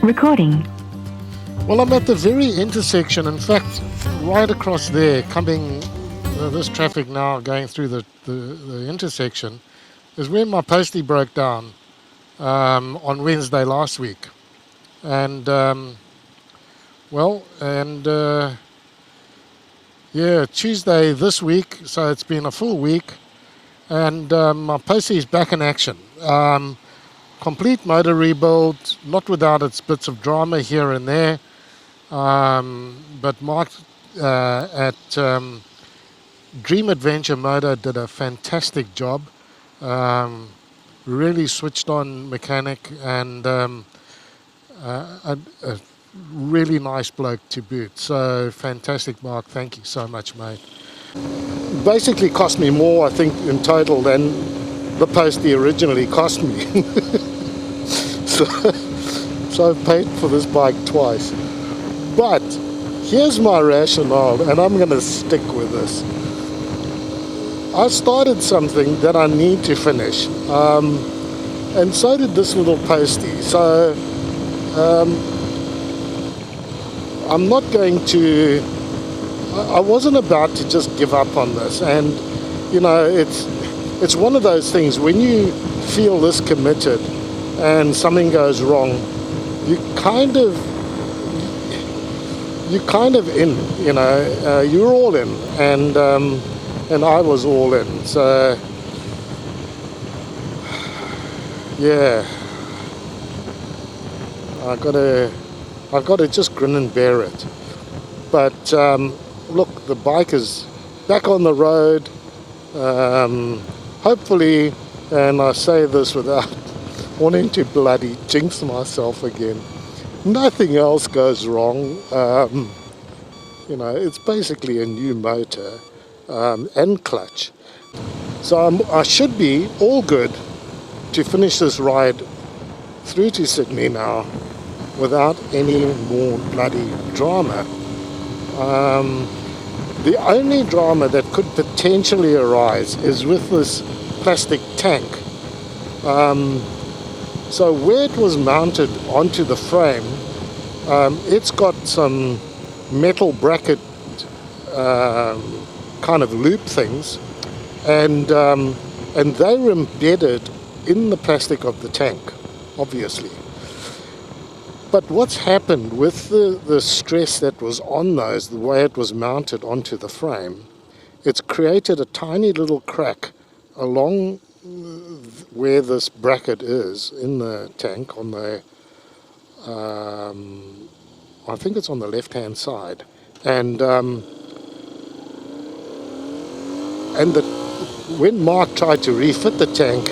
Recording. Well, I'm at the very intersection, in fact, right across there, coming, this traffic now going through the intersection, is where my Postie broke down on Wednesday last week. And, Tuesday this week, so it's been a full week, and my Postie is back in action. Complete motor rebuild, not without its bits of drama here and there. But Mark at Dream Adventure Motor did a fantastic job. Really switched on mechanic and a really nice bloke to boot. So fantastic, Mark. Thank you so much, mate. Basically cost me more, I think, in total than the Postie originally cost me. So I've paid for this bike twice. But here's my rationale, and I'm going to stick with this. I started something that I need to finish, and so did this little Postie. So I'm not going to. I wasn't about to just give up on this, and you know, it's one of those things when you feel this committed, and something goes wrong, you're kind of in, you know, you're all in, and I was all in. So yeah, I've got to just grin and bear it. But look, the bike is back on the road. Hopefully, and I say this without wanting to bloody jinx myself again, nothing else goes wrong. You know, it's basically a new motor and clutch. So I should be all good to finish this ride through to Sydney now without any more bloody drama. The only drama that could potentially arise is with this plastic tank. So where it was mounted onto the frame, it's got some metal bracket kind of loop things, and they were embedded in the plastic of the tank, obviously. But what's happened with the stress that was on those, the way it was mounted onto the frame, it's created a tiny little crack along where this bracket is in the tank on the I think it's on the left hand side, and when Mark tried to refit the tank,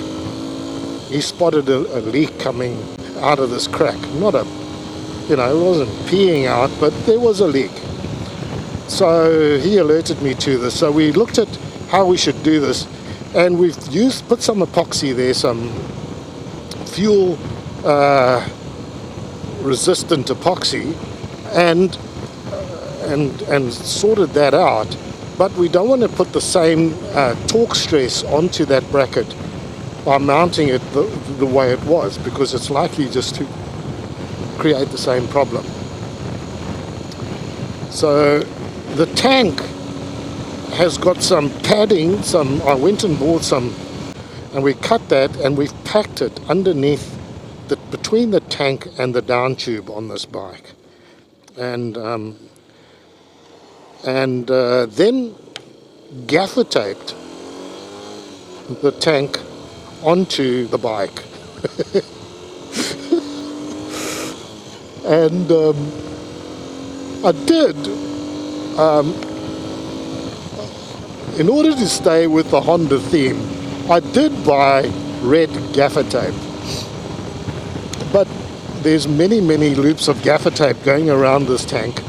he spotted a leak coming out of this crack. Not a, you know, it wasn't peeing out, but there was a leak. So he alerted me to this. So we looked at how we should do this, and we've put some epoxy there, some fuel resistant epoxy, and sorted that out. But we don't want to put the same torque stress onto that bracket by mounting it the way it was, because it's likely just to create the same problem. So the tank has got some padding, I went and bought some, and we cut that and we've packed it underneath, between the tank and the down tube on this bike. And then gaffer-taped the tank onto the bike. And I did, in order to stay with the Honda theme, I did buy red gaffer tape. But there's many loops of gaffer tape going around this tank.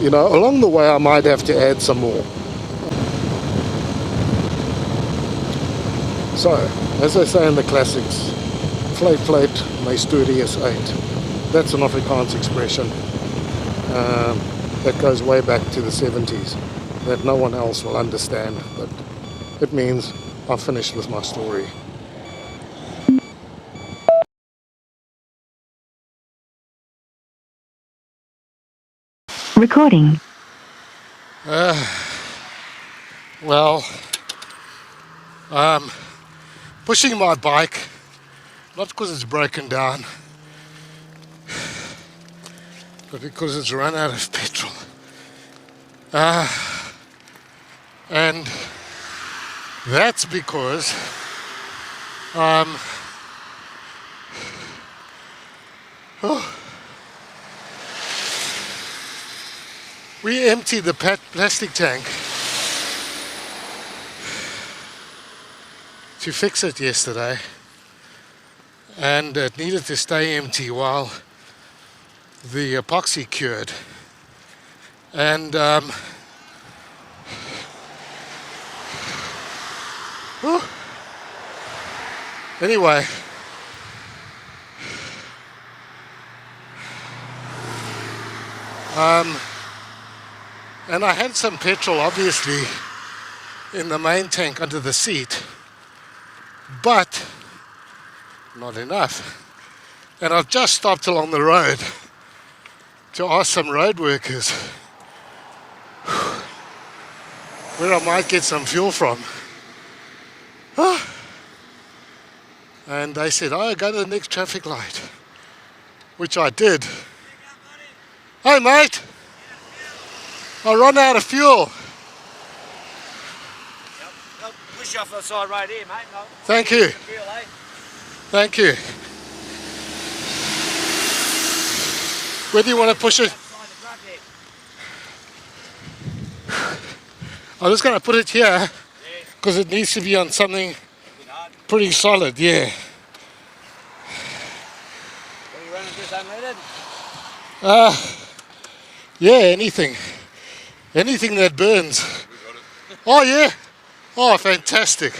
You know, along the way I might have to add some more. So, as they say in the classics, vlei vleit, my studious eight. That's an Afrikaans expression that goes way back to the 70s, that no one else will understand, but it means I've finished with my story. Recording. Well, I'm pushing my bike, not because it's broken down, but because it's run out of petrol. And that's because we emptied the plastic tank to fix it yesterday, and it needed to stay empty while the epoxy cured. And anyway, and I had some petrol obviously in the main tank under the seat, but not enough. And I've just stopped along the road to ask some road workers where I might get some fuel from. And they said, oh, go to the next traffic light, which I did. Hey mate, I run out of fuel. Yep. Push off the side right here, mate. No. Thank you. Fuel, eh? Thank you. Where do you want to push it? I'm just going to put it here because it needs to be on something pretty solid, yeah. What are you running, just unleaded? Yeah, anything. Anything that burns. Oh yeah? Oh, fantastic.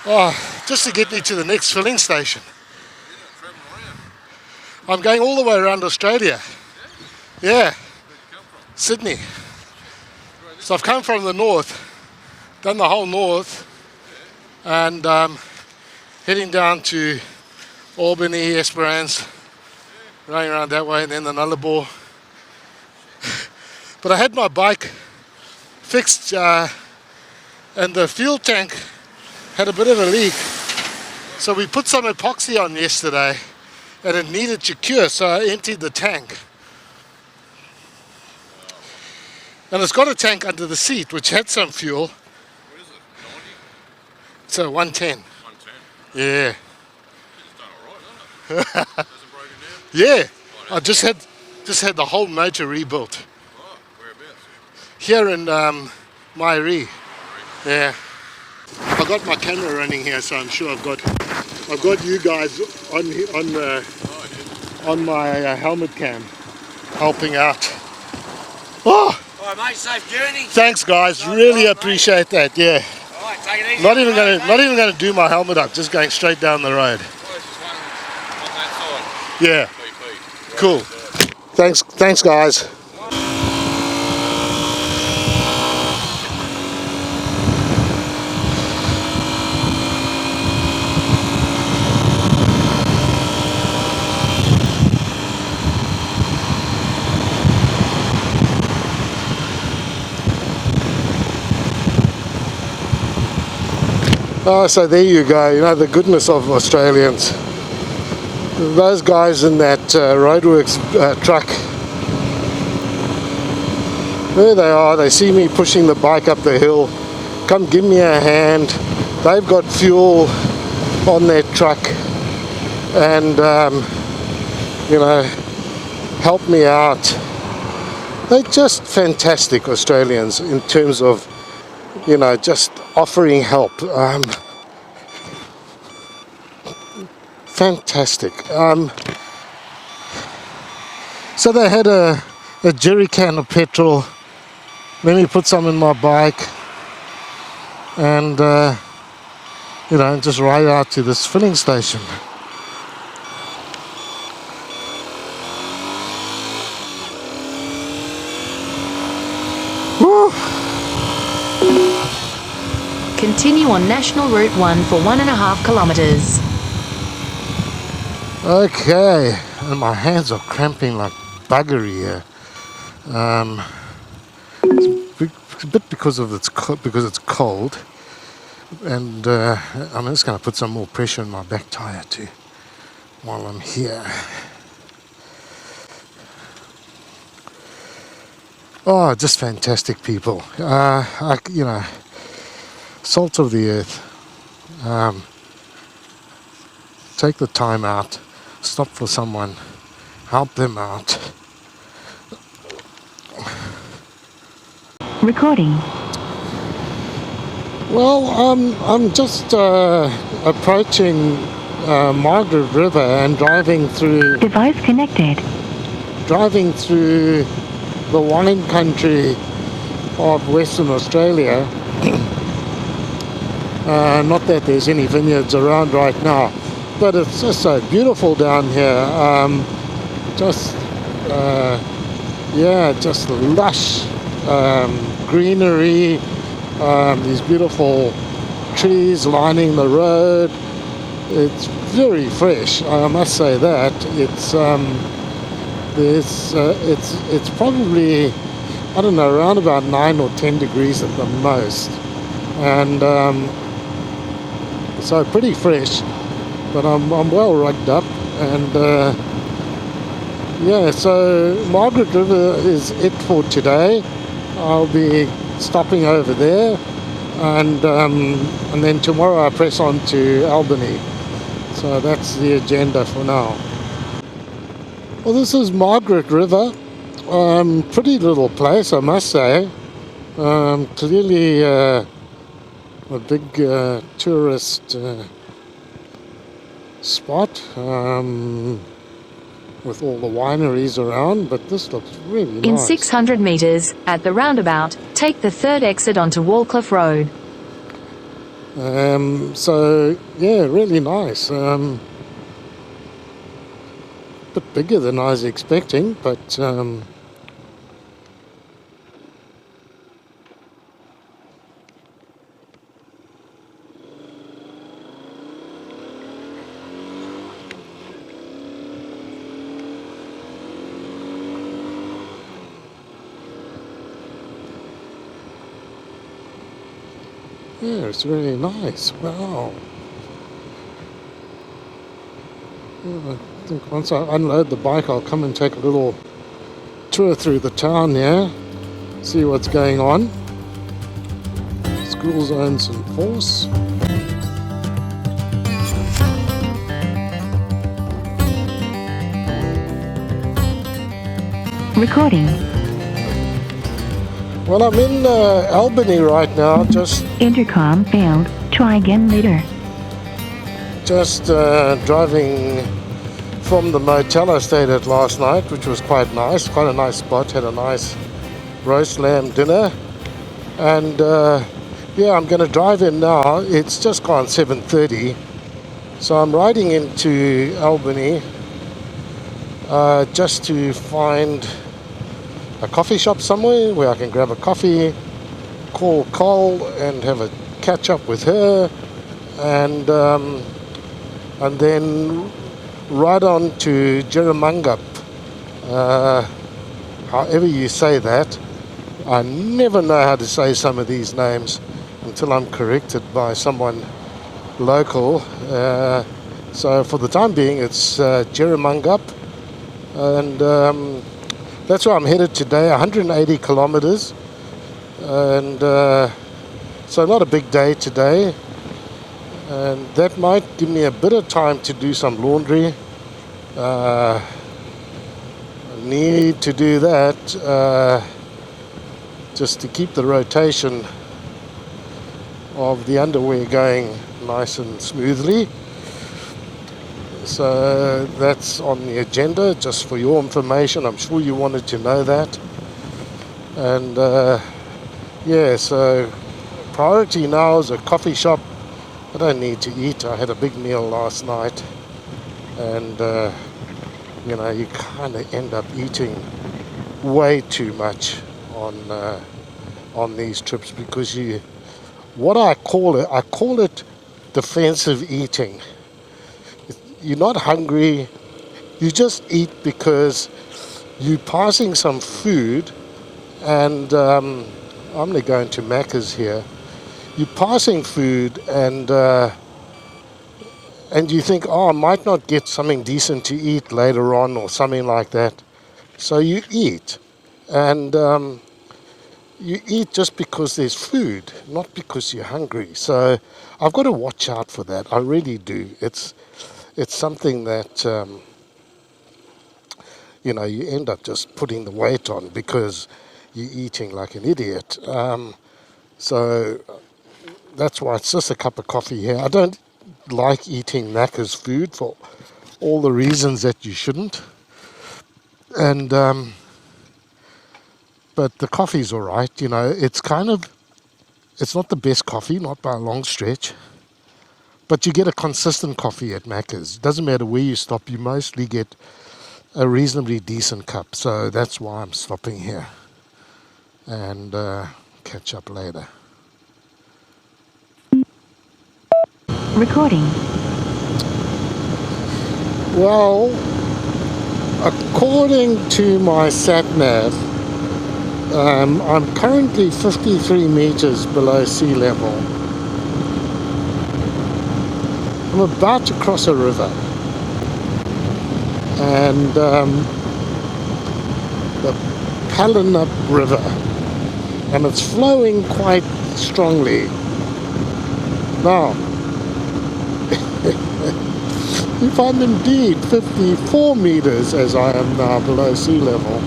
Oh, just to get me to the next filling station. I'm going all the way around Australia. Yeah. Sydney. So I've come from the north, done the whole north, and heading down to Albany, Esperance, running around that way, and then the Nullarbor. But I had my bike fixed, and the fuel tank had a bit of a leak. So we put some epoxy on yesterday, and it needed to cure, so I emptied the tank. And it's got a tank under the seat, which had some fuel. What is it, 90? It's a 110. 110? Yeah. It's done alright, hasn't it? Hasn't broken down? Yeah. I just had the whole motor rebuilt. Oh, whereabouts? Here in Mairi. Yeah. I got my camera running here, so I'm sure I've got you guys on my helmet cam, helping out. Oh, Alright, mate, safe journey. thanks guys, really appreciate that. Yeah. Alright, take it easy. Not even gonna do my helmet up, just going straight down the road. Oh, there's just one on that side. Yeah. PP. Cool. Thanks guys. Oh, so there you go, you know, the goodness of Australians. Those guys in that roadworks truck, there they are, they see me pushing the bike up the hill, come give me a hand. They've got fuel on their truck and, you know, help me out. They're just fantastic Australians in terms of, you know, just offering help. Fantastic. So they had a jerry can of petrol. Let me put some in my bike and, you know, just ride out to this filling station. Woo! Continue on National Route 1 for 1.5 kilometres. Okay, and my hands are cramping like buggery here. It's a bit because it's cold, and I'm just going to put some more pressure on my back tire too while I'm here. Oh, just fantastic people. Salt of the earth. Take the time out, stop for someone, help them out. Recording. Well, I'm just approaching Margaret River and driving through Device connected. The wine country of Western Australia. Not that there's any vineyards around right now, but it's just so beautiful down here. Just lush greenery, these beautiful trees lining the road. It's very fresh, I must say that. It's probably, I don't know, around about 9 or 10 degrees at the most, and so pretty fresh, but I'm well rugged up, and so Margaret River is it for today. I'll be stopping over there, and then tomorrow I press on to Albany. So that's the agenda for now. Well, this is Margaret River. Pretty little place, I must say. Clearly a big tourist spot with all the wineries around, but this looks really nice. In 600 metres, at the roundabout, take the third exit onto Wallcliffe Road. So, yeah, really nice. Bit bigger than I was expecting, but yeah, it's really nice. Wow. I think once I unload the bike, I'll come and take a little tour through the town here, see what's going on. School zones in force. Recording. Well, I'm in Albany right now, just Intercom failed. Try again later. Driving from the motel I stayed at last night, which was quite nice, quite a nice spot, had a nice roast lamb dinner, and I'm going to drive in now. It's just gone 7:30, so I'm riding into Albany just to find a coffee shop somewhere where I can grab a coffee, call Cole and have a catch up with her, and then ride on to Jerramungup, however you say that. I never know how to say some of these names until I'm corrected by someone local. So for the time being, it's Jerramungup, and that's where I'm headed today, 180 kilometers, and so not a big day today. And that might give me a bit of time to do some laundry. I need to do that just to keep the rotation of the underwear going nice and smoothly. So that's on the agenda, just for your information. I'm sure you wanted to know that. And so priority now is a coffee shop. I don't need to eat. I had a big meal last night, and you kind of end up eating way too much on these trips, because I call it defensive eating. You're not hungry, you just eat because you're passing some food, and I'm going to go into Macca's here. You're passing food, and you think, oh, I might not get something decent to eat later on or something like that. So you eat, and you eat just because there's food, not because you're hungry. So I've got to watch out for that. I really do. It's something that you end up just putting the weight on because you're eating like an idiot. So that's why it's just a cup of coffee here. I don't like eating Macca's food for all the reasons that you shouldn't. And but the coffee's all right. It's it's not the best coffee, not by a long stretch. But you get a consistent coffee at Macca's. It doesn't matter where you stop, you mostly get a reasonably decent cup. So that's why I'm stopping here. And catch up later. Recording. Well, according to my sat-nav, I'm currently 53 meters below sea level. I'm about to cross a river, and the Palinuk River, and it's flowing quite strongly. Now, if I'm indeed 54 meters as I am now below sea level,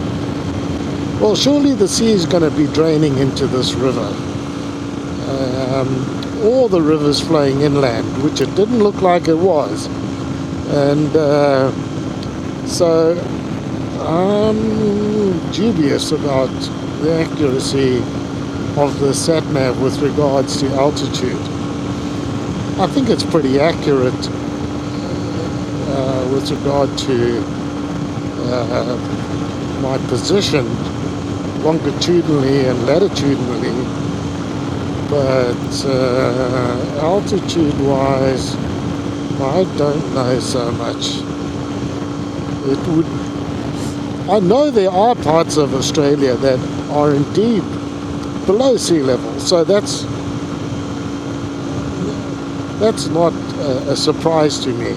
well, surely the sea is going to be draining into this river. Or the river's flowing inland, which it didn't look like it was. And so I'm dubious about the accuracy of the sat-nav with regards to altitude. I think it's pretty accurate with regard to my position longitudinally and latitudinally, but altitude-wise, I don't know so much. I know there are parts of Australia that are indeed below sea level, so that's not a surprise to me.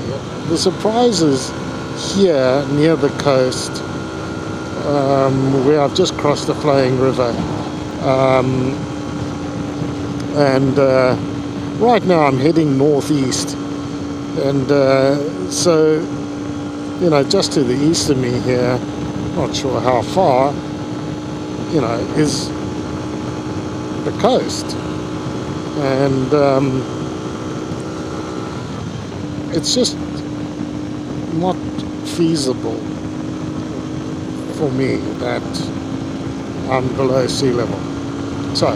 The surprise is here near the coast, where I've just crossed the flowing river, and right now I'm heading northeast, and so just to the east of me here, not sure how far, is the coast, and it's just not feasible for me that I'm below sea level. So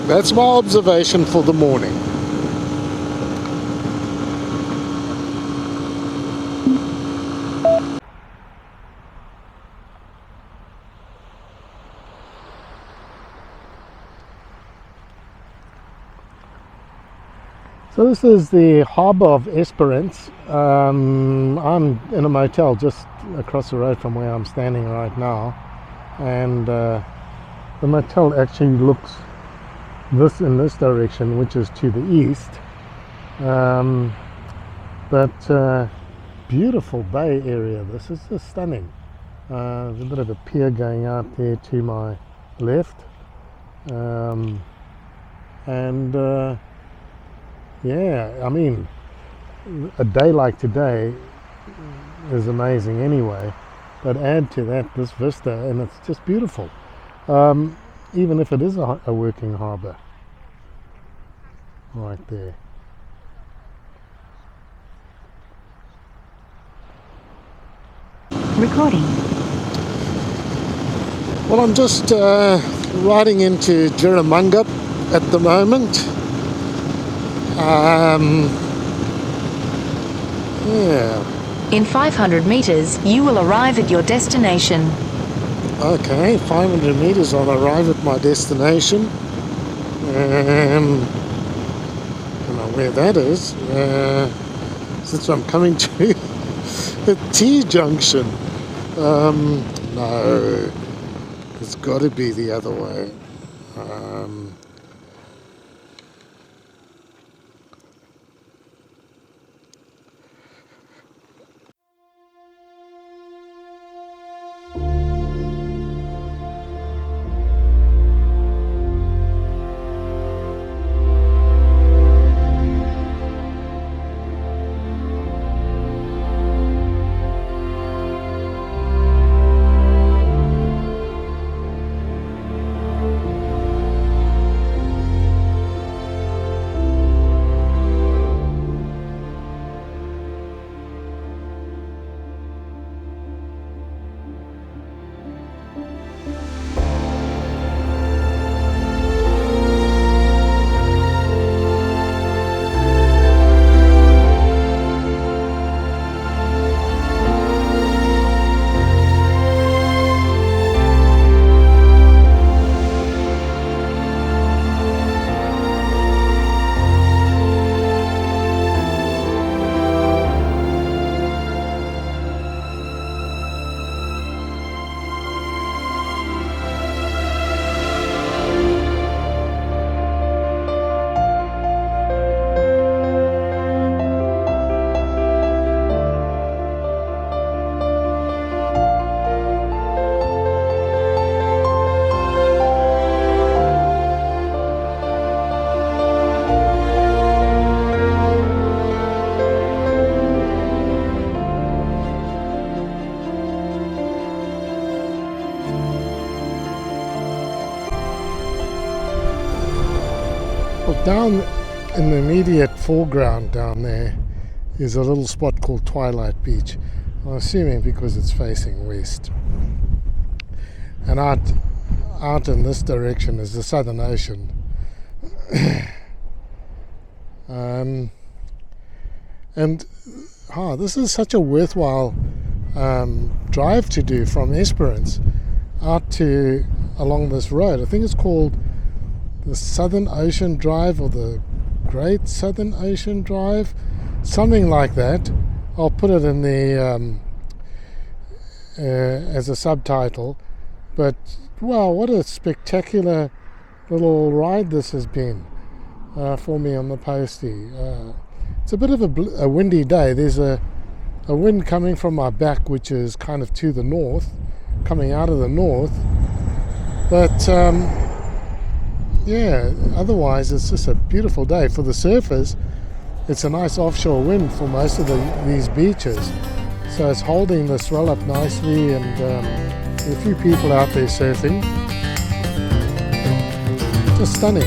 that's my observation for the morning. So this is the harbour of Esperance. I'm in a motel just across the road from where I'm standing right now, and the motel actually looks in this direction, which is to the east. But beautiful bay area. This is just stunning. There's a bit of a pier going out there to my left, and yeah, I mean, a day like today is amazing anyway, but add to that this vista, and it's just beautiful, even if it is a working harbour right there. Recording. Well, I'm just riding into Jiramunga at the moment. Yeah. In 500 meters, you will arrive at your destination. Okay, 500 meters, I'll arrive at my destination. I don't know where that is. Since I'm coming to A T-junction. No. It's got to be the other way. Well, down in the immediate foreground down there is a little spot called Twilight Beach. I'm assuming because it's facing west. And out in this direction is the Southern Ocean. This is such a worthwhile drive to do from Esperance out to along this road. I think it's called the Southern Ocean Drive or the Great Southern Ocean Drive, something like that. I'll put it in the as a subtitle. But wow, what a spectacular little ride this has been for me on the Postie. It's a bit of a windy day. There's a wind coming from my back, which is kind of to the north, coming out of the north. But yeah, otherwise it's just a beautiful day. For the surfers, it's a nice offshore wind for most of these beaches. So it's holding the swell up nicely, and a few people out there surfing. Just stunning.